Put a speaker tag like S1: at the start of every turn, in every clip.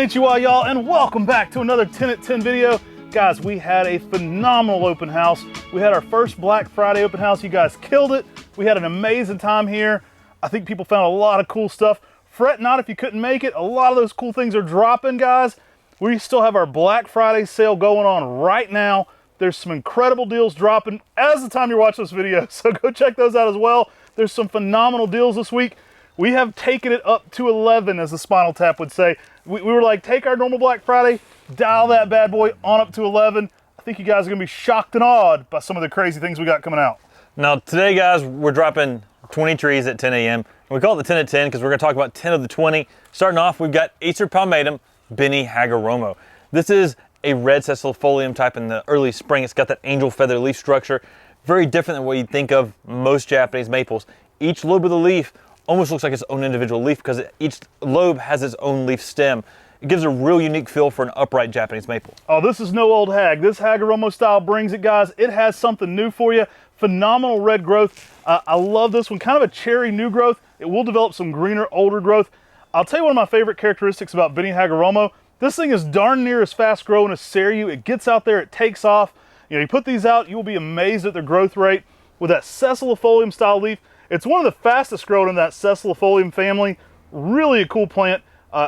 S1: Konnichiwa, y'all, and welcome back to another 10 at 10 video. Guys, we had a phenomenal open house. We had our first Black Friday open house. You guys killed it. We had an amazing time here. I think people found a lot of cool stuff. Fret not if you couldn't make it. A lot of those cool things are dropping, guys. We still have our Black Friday sale going on right now. There's some incredible deals dropping as the time you're watching this video, so go check those out as well. There's some phenomenal deals this week. We have taken it up to 11, as the Spinal Tap would say. We were like, take our normal Black Friday, dial that bad boy on up to 11. I think you guys are gonna be shocked and awed by some of the crazy things we got coming out.
S2: Now today, guys, we're dropping 20 trees at 10 a.m. We call it the 10 at 10 because we're gonna talk about 10 of the 20. Starting off, we've got Acer Palmatum, Beni Hagaromo. This is a red sessilifolium type in the early spring. It's got that angel feather leaf structure. Very different than what you'd think of most Japanese maples. Each lobe of the leaf almost looks like its own individual leaf because each lobe has its own leaf stem. It gives a real unique feel for an upright Japanese maple.
S1: Oh, this is no old hag. This Hagaromo style brings it, guys. It has something new for you. Phenomenal red growth. I love this one. Kind of a cherry new growth. It will develop some greener, older growth. I'll tell you one of my favorite characteristics about Beni Hagaromo. This thing is darn near as fast growing as Seiryu. It gets out there, it takes off. You know, you put these out, you will be amazed at their growth rate. With that sessilifolium style leaf, it's one of the fastest growing in that sessilifolium family. Really a cool plant.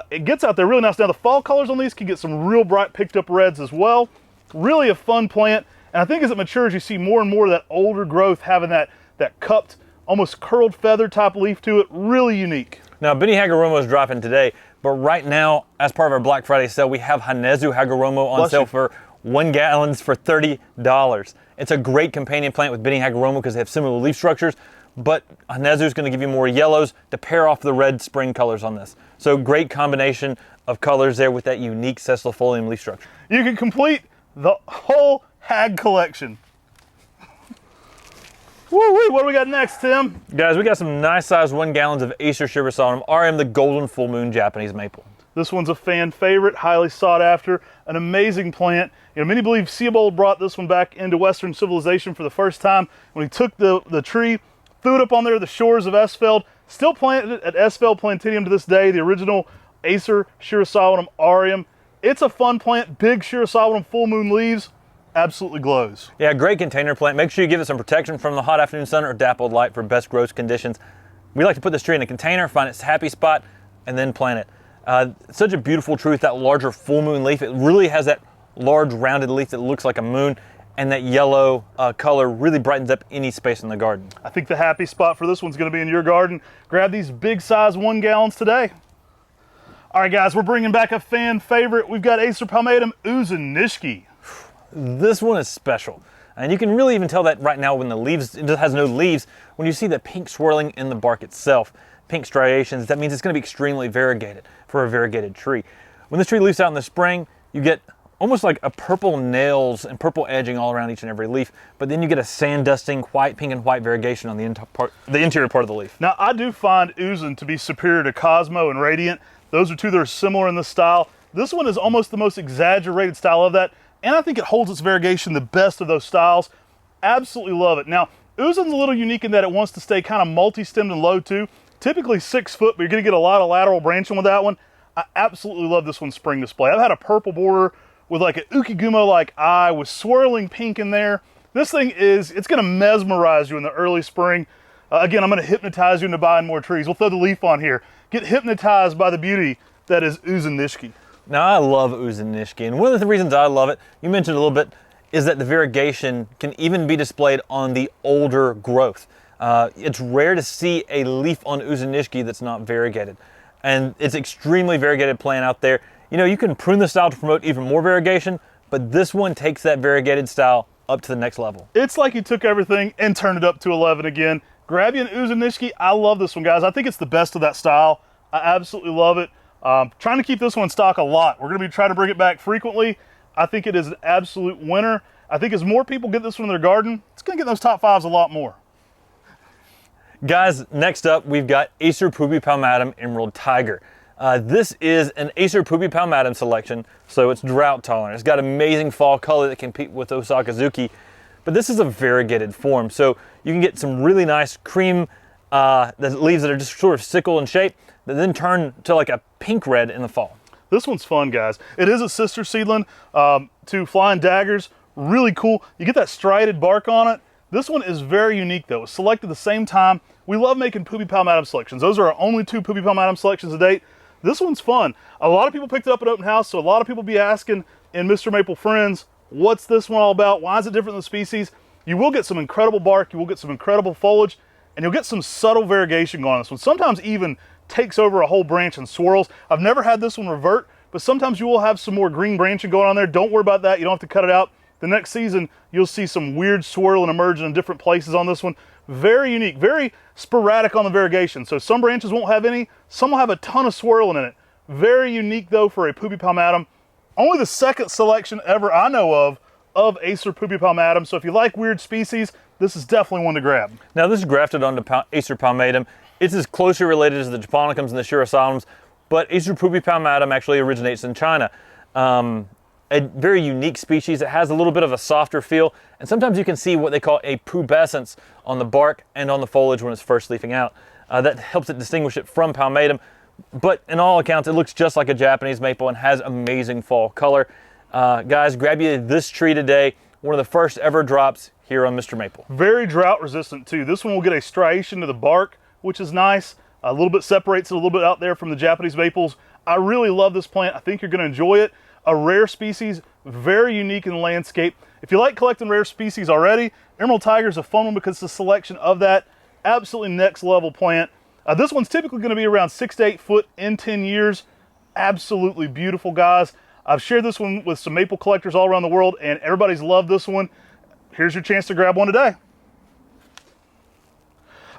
S1: It gets out there really nice. Now the fall colors on these can get some real bright picked up reds as well. Really a fun plant. And I think as it matures, you see more and more of that older growth having that cupped, almost curled feather type leaf to it. Really unique.
S2: Now Beni Hagaromo is dropping today, but right now, as part of our Black Friday sale, we have Hanezu Hagaromo on sale for 1 gallons for $30. It's a great companion plant with Beni Hagaromo because they have similar leaf structures, but Hanezu is going to give you more yellows to pair off the red spring colors on this. So great combination of colors there with that unique sessilifolium leaf structure.
S1: You can complete the whole hag collection. Woo-wee, what do we got next, Tim?
S2: Guys, we got some nice sized 1 gallons of Acer shirasawanum, Aureum, the golden full moon Japanese maple.
S1: This one's a fan favorite, highly sought after, an amazing plant. You know, many believe Seabold brought this one back into Western civilization for the first time when he took the tree, threw it up on there, the shores of Esfeld, still planted at Esfeld Plantidium to this day, the original Acer shirasawanum Aureum. It's a fun plant, big shirasawanum full moon leaves, absolutely glows.
S2: Yeah, great container plant. Make sure you give it some protection from the hot afternoon sun or dappled light for best growth conditions. We like to put this tree in a container, find its happy spot, and then plant it. Such a beautiful tree with that larger full moon leaf. It really has that large rounded leaf that looks like a moon, and that yellow color really brightens up any space in the garden.
S1: I think the happy spot for this one's going to be in your garden. Grab these big size 1 gallons today. All right, guys, we're bringing back a fan favorite. We've got Acer Palmatum Uzen nishiki.
S2: This one is special. And you can really even tell that right now when the leaves, it has no leaves, when you see the pink swirling in the bark itself, pink striations, that means it's going to be extremely variegated for a variegated tree. When this tree leaves out in the spring, you get almost like a purple nails and purple edging all around each and every leaf, but then you get a sand dusting white, pink and white variegation on the interior part of the leaf.
S1: Now, I do find Uzen to be superior to Cosmo and Radiant. Those are two that are similar in the style. This one is almost the most exaggerated style of that, and I think it holds its variegation the best of those styles. Absolutely love it. Now, Uzen's a little unique in that it wants to stay kind of multi-stemmed and low too. Typically 6 foot, but you're gonna get a lot of lateral branching with that one. I absolutely love this one's spring display. I've had a purple border with like an ukigumo-like eye with swirling pink in there. This thing it's gonna mesmerize you in the early spring. Again, I'm gonna hypnotize you into buying more trees. We'll throw the leaf on here. Get hypnotized by the beauty that is Uzen nishiki.
S2: Now, I love Uzen nishiki, and one of the reasons I love it, you mentioned a little bit, is that the variegation can even be displayed on the older growth. It's rare to see a leaf on Uzen nishiki that's not variegated. And it's extremely variegated plant out there. You know, you can prune the style to promote even more variegation, but this one takes that variegated style up to the next level.
S1: It's like you took everything and turned it up to 11 again. Grab you an Uzen nishiki. I love this one, guys. I think it's the best of that style. I absolutely love it. Trying to keep this one in stock a lot. We're going to be trying to bring it back frequently. I think it is an absolute winner. I think as more people get this one in their garden, it's going to get those top 5s a lot more.
S2: Guys, next up, we've got Acer Pupi Palmatum Emerald Tiger. This is an Acer Pupi Palmatum selection, so it's drought tolerant. It's got amazing fall color that can compete with Osakazuki, but this is a variegated form, so you can get some really nice cream the leaves that are just sort of sickle in shape, that then turn to like a pink red in the fall.
S1: This one's fun, guys. It is a sister seedling to Flying Daggers. Really cool. You get that striated bark on it. This one is very unique though. It's selected the same time. We love making Poopy Palmatum selections. Those are our only 2 Poopy Palmatum selections to date. This one's fun. A lot of people picked it up at open house, so a lot of people be asking in Mr. Maple Friends, what's this one all about? Why is it different than the species? You will get some incredible bark, you will get some incredible foliage, and you'll get some subtle variegation going on this one. Sometimes even takes over a whole branch and swirls. I've never had this one revert, but sometimes you will have some more green branching going on there. Don't worry about that. You don't have to cut it out. The next season, you'll see some weird swirling emerging in different places on this one. Very unique, very sporadic on the variegation. So some branches won't have any, some will have a ton of swirling in it. Very unique though for a Poopy Palmatum. Only the 2nd selection ever I know of Acer Poopy Palmatum. So if you like weird species, this is definitely one to grab.
S2: Now this is grafted onto Acer Palmatum. It's as closely related as the Japonicums and the shirasawanums, but Acer Poopy Palmatum actually originates in China. A very unique species. It has a little bit of a softer feel, and sometimes you can see what they call a pubescence on the bark and on the foliage when it's first leafing out. That helps it distinguish it from Palmatum, but in all accounts, it looks just like a Japanese maple and has amazing fall color. Guys, grab you this tree today. One of the first ever drops here on Mr. Maple.
S1: Very drought resistant too. This one will get a striation to the bark, which is nice. A little bit separates it a little bit out there from the Japanese maples. I really love this plant. I think you're gonna enjoy it. A rare species, very unique in the landscape. If you like collecting rare species already, Emerald Tiger is a fun one because the selection of that, absolutely next level plant. This one's typically going to be around 6 to 8 foot in 10 years. Absolutely beautiful, guys. I've shared this one with some maple collectors all around the world, and everybody's loved this one. Here's your chance to grab one today.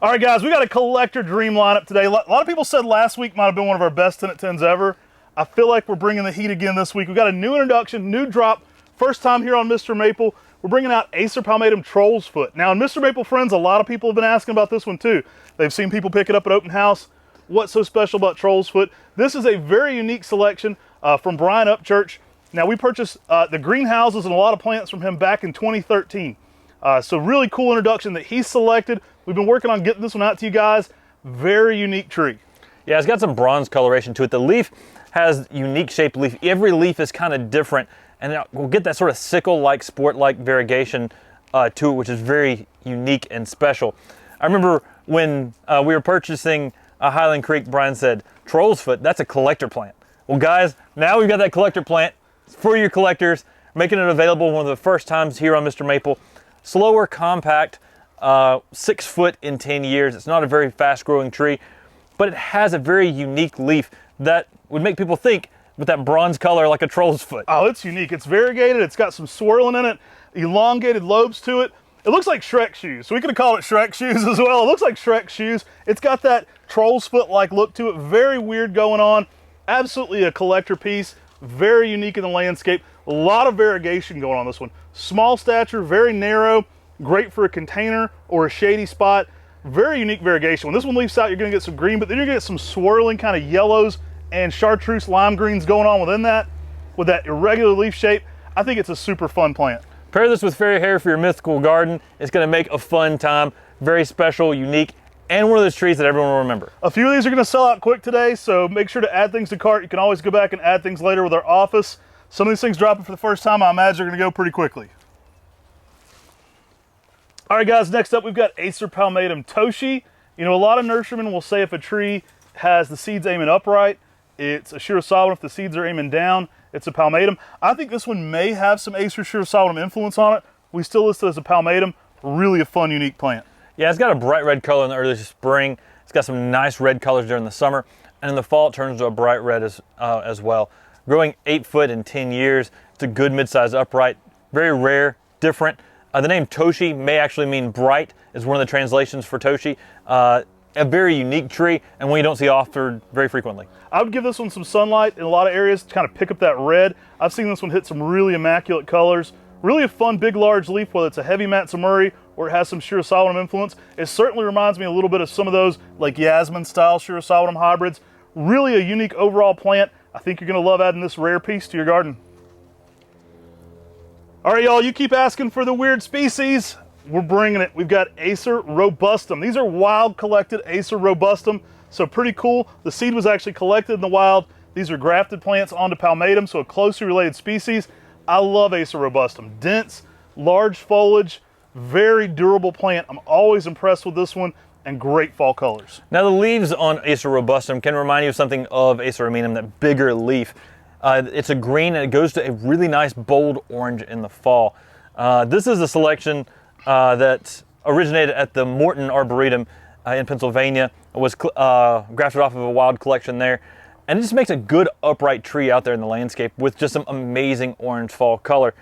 S1: All right, guys, we got a collector dream lineup today. A lot of people said last week might have been one of our best 10 at 10s ever. I feel like we're bringing the heat again this week. We've got a new introduction, new drop, first time here on Mr. Maple. We're bringing out Acer Palmatum Troll's Foot. Now, in Mr. Maple Friends, a lot of people have been asking about this one too. They've seen people pick it up at open house. What's so special about Troll's Foot? This is a very unique selection from Brian Upchurch. Now, we purchased the greenhouses and a lot of plants from him back in 2013. So really cool introduction that he selected. We've been working on getting this one out to you guys. Very unique tree.
S2: Yeah, it's got some bronze coloration to it. The leaf has unique shaped leaf. Every leaf is kind of different, and we'll get that sort of sickle-like, sport-like variegation to it, which is very unique and special. I remember when we were purchasing Highland Creek, Brian said, Troll's Foot, that's a collector plant. Well, guys, now we've got that collector plant. It's for your collectors, making it available one of the first times here on Mr. Maple. Slower, compact, 6 foot in 10 years. It's not a very fast-growing tree, but it has a very unique leaf that would make people think with that bronze color like a troll's foot.
S1: Oh, it's unique. It's variegated. It's got some swirling in it, elongated lobes to it. It looks like Shrek shoes. So we could have called it Shrek shoes as well. It looks like Shrek shoes. It's got that troll's foot-like look to it. Very weird going on. Absolutely a collector piece. Very unique in the landscape. A lot of variegation going on this one. Small stature, very narrow, great for a container or a shady spot. Very unique variegation. When this one leaves out, you're gonna get some green, but then you're gonna get some swirling kind of yellows and chartreuse lime greens going on within that, with that irregular leaf shape. I think it's a super fun plant.
S2: Pair this with fairy hair for your mythical garden. It's gonna make a fun time. Very special, unique, and one of those trees that everyone will remember.
S1: A few of these are gonna sell out quick today, so make sure to add things to cart. You can always go back and add things later with our office. Some of these things dropping for the first time, I imagine, are gonna go pretty quickly. All right, guys, next up we've got Acer Palmatum Toshi. You know, a lot of nurserymen will say if a tree has the seeds aiming upright, it's a shirasawanum. If the seeds are aiming down, it's a palmatum. I think this one may have some Acer shirasawanum influence on it. We still list it as a palmatum. Really a fun, unique plant.
S2: Yeah, it's got a bright red color in the early spring. It's got some nice red colors during the summer, and in the fall it turns to a bright red as well. Growing 8 foot in 10 years. It's a good mid-sized upright. Very rare, different. The name Toshi may actually mean bright, is one of the translations for Toshi. A very unique tree, and one you don't see offered very frequently.
S1: I would give this one some sunlight in a lot of areas to kind of pick up that red. I've seen this one hit some really immaculate colors. Really a fun, big, large leaf, whether it's a heavy Matsumuri or it has some shirasawanum influence. It certainly reminds me a little bit of some of those like Yasmin-style shirasawanum hybrids. Really a unique overall plant. I think you're gonna love adding this rare piece to your garden. All right, y'all, you keep asking for the weird species. We're bringing it. We've got Acer robustum. These are wild collected Acer robustum, so pretty cool. The seed was actually collected in the wild, These are grafted plants onto Palmatum, so a closely related species. I love Acer robustum. Dense, large foliage, very durable plant. I'm always impressed with this one, and great fall colors.
S2: Now the leaves on Acer robustum can remind you of something of Acer aminum, that bigger leaf. It's a green and it goes to a really nice bold orange in the fall. This is a selection that originated at the Morton Arboretum in Pennsylvania. It was grafted off of a wild collection there. And it just makes a good upright tree out there in the landscape with just some amazing orange fall color.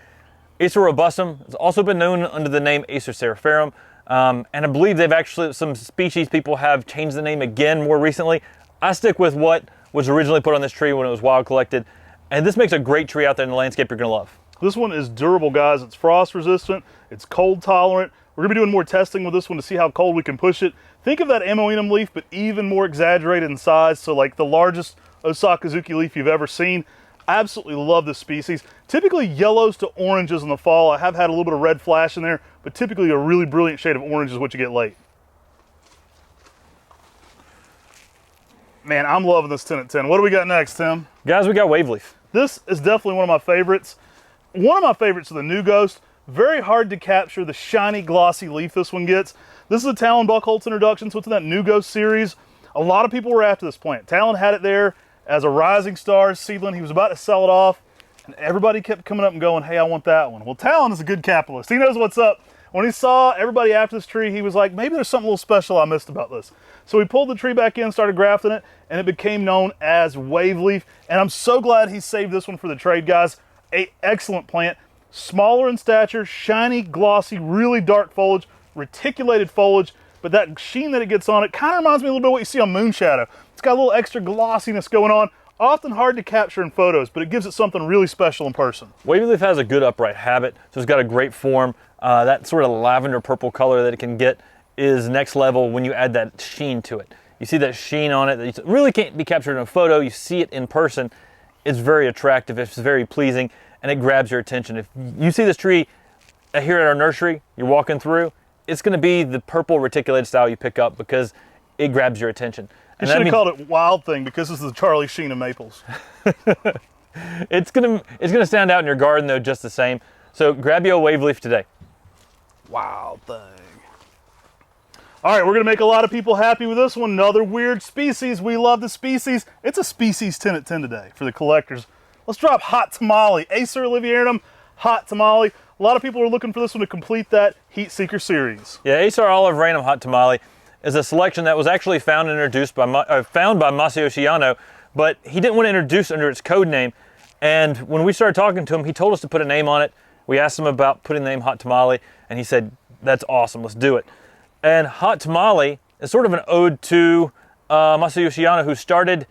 S2: Acer robustum has also been known under the name Acer seriferum. And I believe they've actually, some species people have changed the name again more recently. I stick with what was originally put on this tree when it was wild collected. And this makes a great tree out there in the landscape you're gonna love.
S1: This one is durable, guys. It's frost resistant, it's cold tolerant. We're gonna be doing more testing with this one to see how cold we can push it. Think of that Amoenum leaf, but even more exaggerated in size. So like the largest Osakazuki leaf you've ever seen. I absolutely love this species. Typically yellows to oranges in the fall. I have had a little bit of red flash in there, but typically a really brilliant shade of orange is what you get late. Man, I'm loving this 10 at 10. What do we got next, Tim?
S2: Guys, we got waveleaf.
S1: This is definitely one of my favorites. One of my favorites is the New Ghost. Very hard to capture the shiny, glossy leaf this one gets. This is a Talon Buchholz introduction, so it's in that New Ghost series. A lot of people were after this plant. Talon had it there as a rising star seedling. He was about to sell it off, and everybody kept coming up and going, hey, I want that one. Well, Talon is a good capitalist. He knows what's up. When he saw everybody after this tree, he was like, maybe there's something a little special I missed about this. So he pulled the tree back in, started grafting it, and it became known as Waveleaf. And I'm so glad he saved this one for the trade, guys. An excellent plant. Smaller in stature, shiny, glossy, really dark foliage, reticulated foliage, but that sheen that it gets on it kind of reminds me a little bit of what you see on Moonshadow. It's got a little extra glossiness going on. Often hard to capture in photos, but it gives it something really special in person.
S2: Waveleaf has a good upright habit, so it's got a great form. That sort of lavender purple color that it can get is next level when you add that sheen to it. You see that sheen on it that really can't be captured in a photo. You see it in person. It's very attractive, it's very pleasing, and it grabs your attention. If you see this tree here at our nursery, you're walking through, it's gonna be the purple reticulated style you pick up because it grabs your attention.
S1: You should have called it Wild Thing because this is the Charlie Sheen of maples.
S2: It's gonna stand out in your garden though just the same. So grab you a Waveleaf today.
S1: Wild Thing. All right, we're gonna make a lot of people happy with this one. Another weird species. We love the species. It's a species 10 at 10 today for the collectors. Let's drop Hot Tamale. Acer oliviarum, Hot Tamale. A lot of people are looking for this one to complete that Heat Seeker series.
S2: Yeah, Acer oliviarum Hot Tamale is a selection that was actually found and introduced by found by Masayoshi Yano, but he didn't want to introduce under its code name. And when we started talking to him, he told us to put a name on it. We asked him about putting the name Hot Tamale, and he said, that's awesome, let's do it. And Hot Tamale is sort of an ode to Masayoshi Yano, who started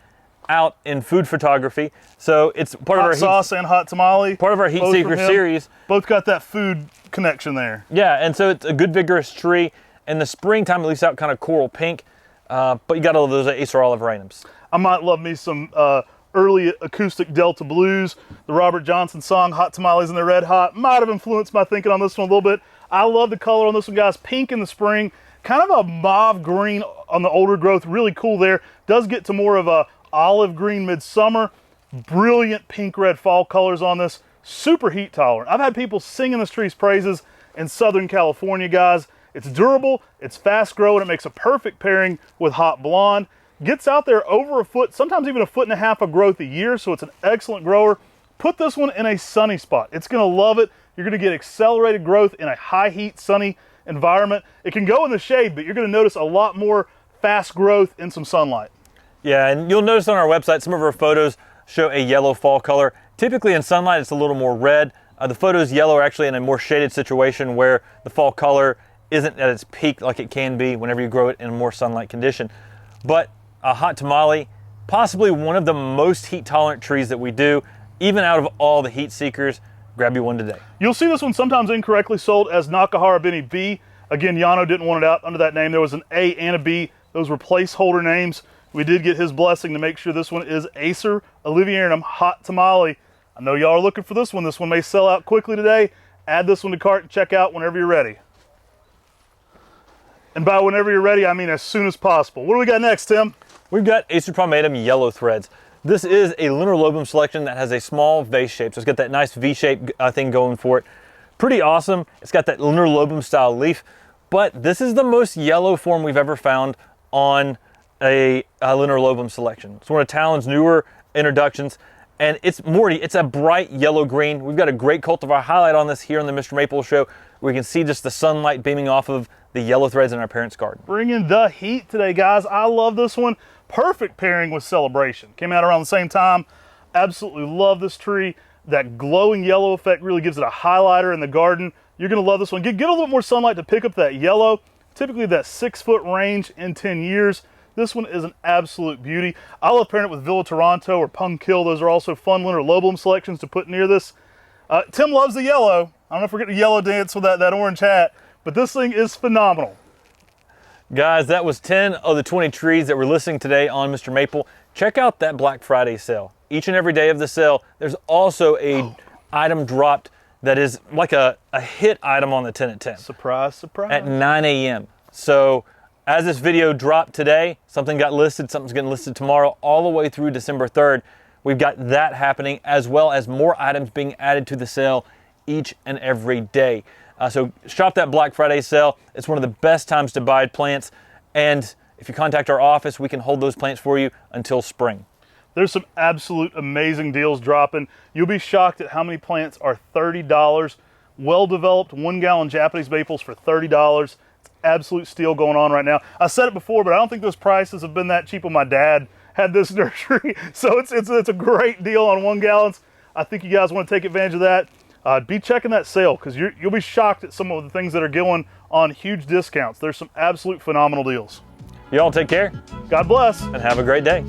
S2: out in food photography. So it's part of our
S1: sauce and Hot Tamale.
S2: Part of our Heat Seeker series.
S1: Both got that food connection there.
S2: Yeah, and so it's a good vigorous tree. In the springtime, it leaves out kind of coral pink, but you got all of those Acer oliviarinums.
S1: I might love me some early acoustic Delta blues. The Robert Johnson song, Hot Tamales and the Red Hot, might have influenced my thinking on this one a little bit. I love the color on this one, guys. Pink in the spring, kind of a mauve green on the older growth, really cool there. Does get to more of a olive green midsummer. Brilliant pink-red fall colors on this. Super heat tolerant. I've had people singing this tree's praises in Southern California, guys. It's durable, it's fast growing, it makes a perfect pairing with Hot Blonde. Gets out there over a foot, sometimes even 1.5 feet of growth a year, so it's an excellent grower. Put this one in a sunny spot. It's gonna love it. You're gonna get accelerated growth in a high heat, sunny environment. It can go in the shade, but you're gonna notice a lot more fast growth in some sunlight.
S2: Yeah, and you'll notice on our website, some of our photos show a yellow fall color. Typically in sunlight, it's a little more red. The photos yellow are actually in a more shaded situation where the fall color isn't at its peak like it can be whenever you grow it in a more sunlight condition. But a Hot Tamale, possibly one of the most heat tolerant trees that we do, even out of all the heat seekers. Grab you one today.
S1: You'll see this one sometimes incorrectly sold as Nakahara Beni B. Again, Yano didn't want it out under that name. There was an A and a B. Those were placeholder names. We did get his blessing to make sure this one is Acer oliviarum Hot Tamale. I know y'all are looking for this one. This one may sell out quickly today. Add this one to cart and check out whenever you're ready. And by whenever you're ready, I mean as soon as possible. What do we got next, Tim?
S2: We've got Acer Palmatum yellow threads. This is a lunar lobum selection that has a small vase shape. So it's got that nice V-shape thing going for it. Pretty awesome. It's got that lunar lobum style leaf, but this is the most yellow form we've ever found on a lunar lobum selection. It's one of Talon's newer introductions, and it's Morty. It's a bright yellow green. We've got a great cultivar highlight on this here on the MrMaple Show. We can see just the sunlight beaming off of the yellow threads in our parents' garden.
S1: Bringing the heat today, guys. I love this one. Perfect pairing with Celebration. Came out around the same time. Absolutely love this tree. That glowing yellow effect really gives it a highlighter in the garden. You're gonna love this one. Get a little bit more sunlight to pick up that yellow. Typically that 6-foot range in 10 years. This one is an absolute beauty. I love pairing it with Villa Toronto or Pumpkill. Those are also fun lunar lobulum selections to put near this. Tim loves the yellow. I don't know if we're getting a yellow dance with that orange hat, but this thing is phenomenal.
S2: Guys, that was 10 of the 20 trees that we're listing today on MrMaple. Check out that Black Friday sale. Each and every day of the sale, there's also a item dropped that is like a hit item on the 10 at 10.
S1: Surprise, surprise.
S2: At 9 a.m. So as this video dropped today, something got listed, something's getting listed tomorrow, all the way through December 3rd. We've got that happening, as well as more items being added to the sale each and every day. So shop that Black Friday sale. It's one of the best times to buy plants. And if you contact our office, we can hold those plants for you until spring.
S1: There's some absolute amazing deals dropping. You'll be shocked at how many plants are $30. Well-developed 1-gallon Japanese maples for $30. It's absolute steal going on right now. I said it before, but I don't think those prices have been that cheap when my dad had this nursery. So it's a great deal on 1 gallons. I think you guys want to take advantage of that. Be checking that sale, because you'll be shocked at some of the things that are going on huge discounts. There's some absolute phenomenal deals.
S2: Y'all take care.
S1: God bless.
S2: And have a great day.